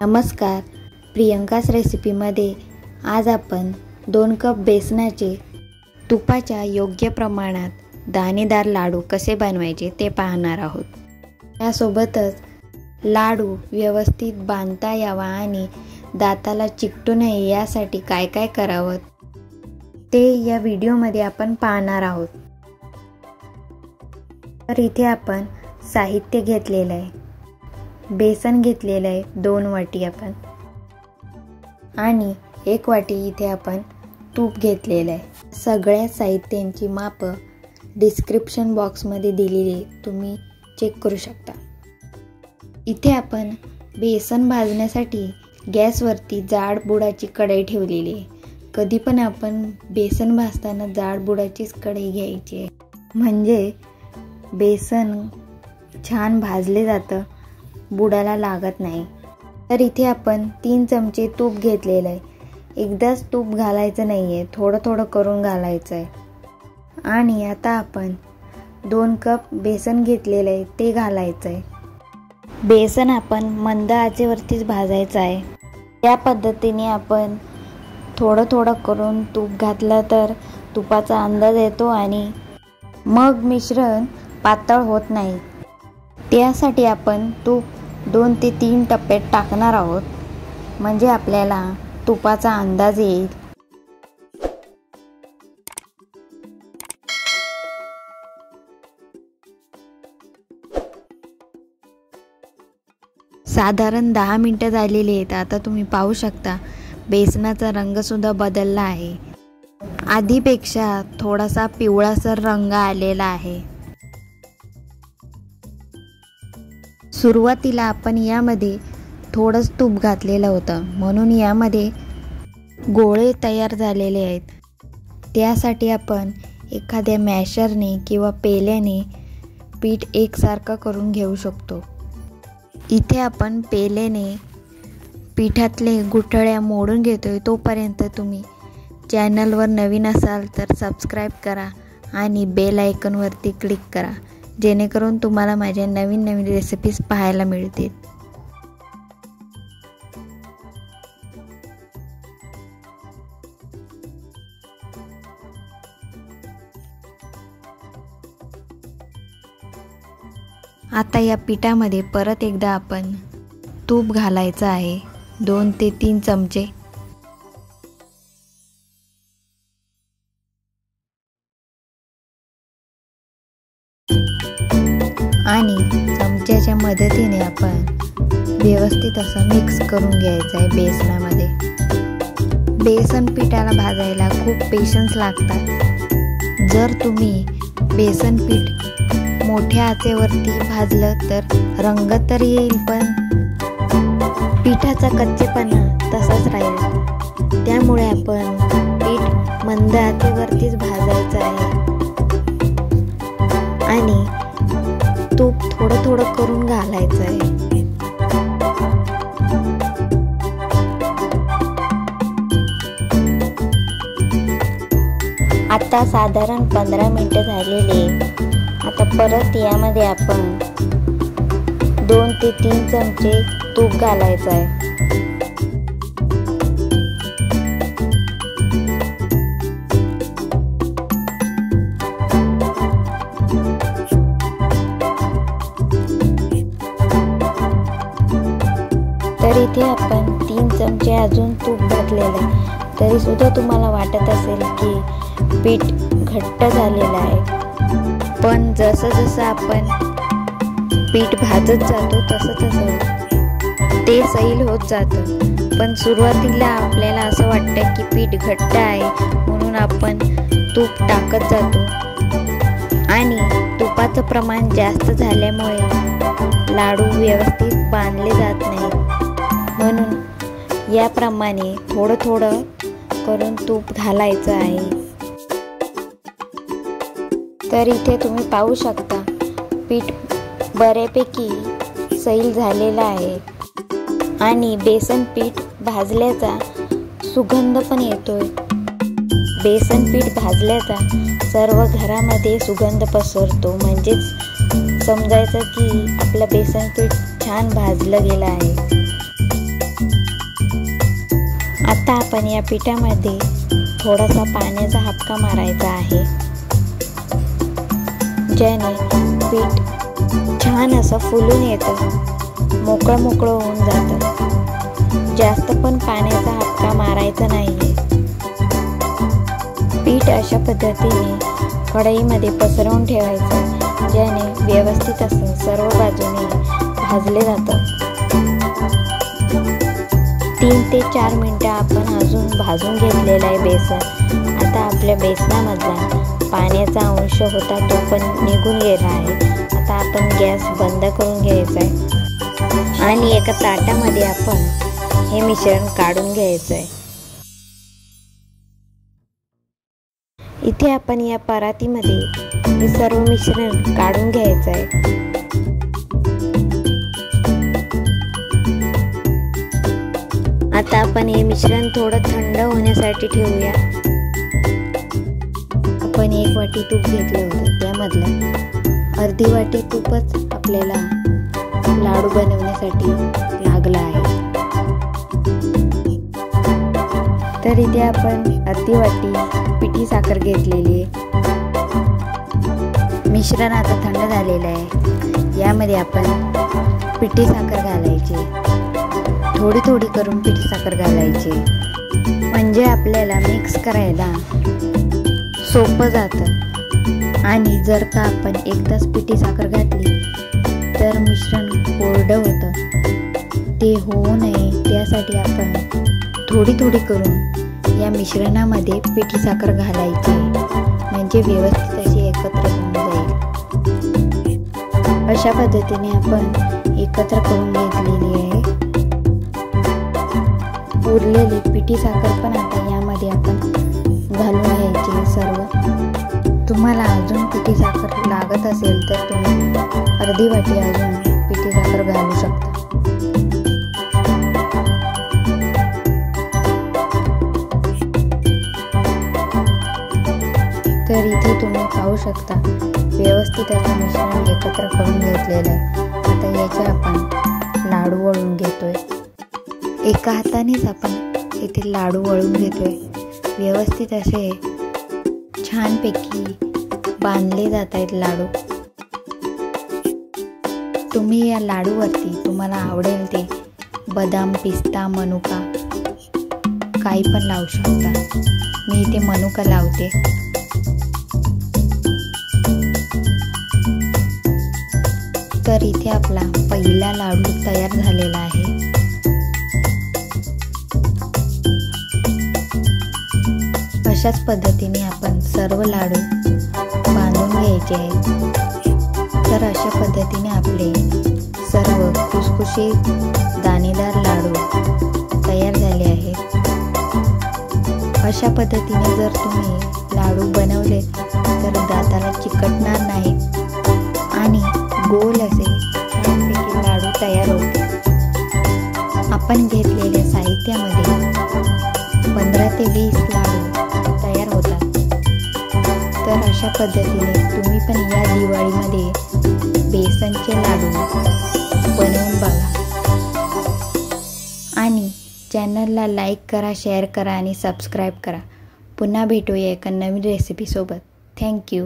नमस्कार, प्रियंकास रेसिपीमध्ये आज आपण 2 कप बेसनाचे तुपाच्या योग्य प्रमाणात दाणेदार लाडू कसे बनवायचे ते पाहणार आहोत। त्यासोबतच लाडू व्यवस्थित बांधता यावा आणि दाताला चिकटू नये यासाठी काय काय करावं ते या व्हिडिओमध्ये आपण पाहणार आहोत। तर इथे आपण साहित्य घेतलेले आहे। बेसन घेतलेले आहे 2 वाटी आपण, आणि 1 वाटी इथे आपण तूप घेतलेले आहे। सगळ्या साहित्यांची माप डिस्क्रिप्शन बॉक्समध्ये दिलेली आहे, तुम्ही चेक करू शकता। इथे आपण बेसन भाजण्यासाठी गॅसवरती जाड बुडाची कढई ठेवलेली आहे। कधी पण आपण बेसन भाजताना जाड बुडाचीच कढई घ्यायची आहे, म्हणजे बेसन छान भाजले जातं, बुडाला लागत नाही। तर इथे आपण 3 चमचे तूप घेतलेलं आहे। एकदाच तूप घालायचं नाहीये, थोडं थोडं करून घालायचं आहे। आणि आता आपण 2 कप बेसन घेतलेलं आहे ते घालायचं आहे। बेसन आपण मंद आचेवरतीच भाजायचं आहे। या पद्धतीने आपण थोडं थोडं करून तूप घातलं तर तुपाचा अंदाज येतो आणि मग मिश्रण पातळ होत नाही। त्यासाठी आपण तूप 2 ते 3 टप्प्यात टाकणार आहोत, म्हणजे आपल्याला तुपाचा अंदाज येईल। साधारण 10 मिनिटं झालेली आहेत। आता तुम्ही पाहू शकता बेसनाचा रंग सुद्धा बदलला आहे। आधीपेक्षा थोडासा पिवळासर रंग आलेला आहे। सुरुवातीला आपण यामध्ये थोडंच तूप घातलेलं होतं, म्हणून यामध्ये गोळे तयार झालेले आहेत। त्यासाठी आपण एखाद्या मॅशरने किंवा पेल्याने पीठ एकसारखं करून घेऊ शकतो। इथे आपण पेल्याने पिठातले गुठळ्या मोडून घेतोय। तोपर्यंत तुम्ही चॅनलवर नवीन असाल तर सबस्क्राईब करा आणि बेल आयकॉनवरती क्लिक करा, जेणेकरून तुम्हाला माझ्या नवीन नवीन रेसिपीज पाहायला मिळतील। आता या पिठामध्ये परत एकदा आपण तूप घालायचं आहे, 2 ते 3 चमचे। आणि चमच्याच्या मदतीने आपण व्यवस्थित असं मिक्स करून घ्यायचं आहे बेसनामध्ये। बेसन पिठाला भाजायला खूप पेशन्स लागतात। जर तुम्ही बेसन पीठ मोठ्या आचेवरती भाजलं तर रंग तर येईल, पण पिठाचा कच्चेपणा तसाच राहील। त्यामुळे आपण पीठ मंद आचेवरतीच भाजायचं आहे आणि तूप थोडं थोडं करून घालायचं आहे। आता साधारण 15 मिनिटं झालेली। आता परत यामध्ये आपण 2 ते 3 चमचे तूप घालायचं आहे। तर इथे आपण 3 चमचे अजून तूप घातलेलं आहे, तरी सुद्धा तुम्हाला वाटत असेल की पीठ घट्ट झालेलं आहे। पण जसं जसं आपण पीठ भाजत जातो तसं ते सैल होत जातं। पण सुरुवातीला आपल्याला असं वाटतं की पीठ घट्ट आहे, म्हणून आपण तूप टाकत जातो आणि तुपाचं प्रमाण जास्त झाल्यामुळे लाडू व्यवस्थित बांधले जात नाहीत। म्हणून याप्रमाणे थोडं थोडं करून तूप घालायचं आहे। तर इथे तुम्ही पाहू शकता पीठ बऱ्यापैकी सैल झालेलं आहे आणि बेसन पीठ भाजल्याचा सुगंध पण येतोय। बेसन पीठ भाजल्याचा सर्व घरामध्ये सुगंध पसरतो, म्हणजेच समजायचं की आपलं बेसन पीठ छान भाजलं गेलं आहे। आता आपण या पिठामध्ये थोडासा पाण्याचा हापका मारायचा आहे, ज्याने पीठ छान असं फुलून येतं, मोकळं मोकळं होऊन जातं. जास्त पण पाण्याचा हापका मारायचा नाही. पीठ अशा पद्धतीने कढईमध्ये पसरवून ठेवायचं, ज्याने व्यवस्थित असं सर्व बाजूने भाजले जातं. 3 ते 4 मिनिटं आपण अजून भाजून घेतलेलं आहे बेसन. आता आपल्या बेसनामधला पाण्याचा अंश होता तो पण निघून गेला आहे. आता आपण गॅस बंद करून घ्यायचा आहे आणि एका ताटामध्ये आपण हे मिश्रण काढून घ्यायचं आहे. इथे आपण या परातीमध्ये हे सर्व मिश्रण काढून घ्यायचं आहे. आता आपण हे मिश्रण थोडं थंड होण्यासाठी ठेवूया. आपण 1 वाटी तूप घेतलं होतं, त्यामधलं अर्धी वाटी तूपच आपल्याला लाडू बनवण्यासाठी लागलं आहे. तर इथे आपण अर्धी वाटी पिठी साखर घेतलेली आहे. मिश्रण आता थंड झालेलं आहे. यामध्ये आपण पिठी साखर घालायची, थोडी थोडी करून पिठी साखर घालायची, म्हणजे आपल्याला मिक्स करायला सोपं जातं. आणि जर का आपण एकदाच पिठी साखर घातली तर मिश्रण कोरडं होतं. ते होऊ नये त्यासाठी आपण थोडी थोडी करून या मिश्रणामध्ये पिठी साखर घालायची, म्हणजे व्यवस्थित अशी एकत्र होऊन जाईल. अशा पद्धतीने आपण एकत्र करून घेतलेली आहे. उरलेली पिठी साखर पण आता यामध्ये आपण घालून घ्यायची सर्व. तुम्हाला अजून पिठी साखर लागत असेल तर तुम्ही अर्धी वाटी अजून पिठी साखर घालू शकता. तर इथे तुम्ही पाहू शकता व्यवस्थित असं मिश्रण एकत्र करून घेतलेलं आहे. आता याचे आपण लाडू वळून घेतोय. एका हातानेच आपण इथे लाडू वळून घेतोय. व्यवस्थित असे छानपैकी बांधले जात आहेत लाडू. तुम्ही या लाडूवरती तुम्हाला आवडेल ते बदाम, पिस्ता, मनुका काही पण लावू शकता. मी इथे मनुका लावते. तर इथे आपला पहिला लाडू तयार झालेला आहे. अशाच पद्धतीने आपण सर्व लाडू बांधून घ्यायचे आहेत. तर अशा पद्धतीने आपले सर्व खुसखुशीत दाणेदार लाडू तयार झाले आहेत. अशा पद्धतीने जर तुम्ही लाडू बनवले तर दाताला चिकटणार नाहीत आणि गोल असे छानपैकी लाडू तयार होते. आपण घेतलेल्या साहित्यामध्ये 15 ते 20 लाडू तयार होतात. तर अशा पद्धतीने तुम्ही पण या दिवाळीमध्ये बेसनचे लाडू बनवून बघा आणि चॅनलला लाईक करा, शेअर करा आणि सबस्क्राईब करा. पुन्हा भेटूया एका नवीन रेसिपीसोबत. थँक्यू.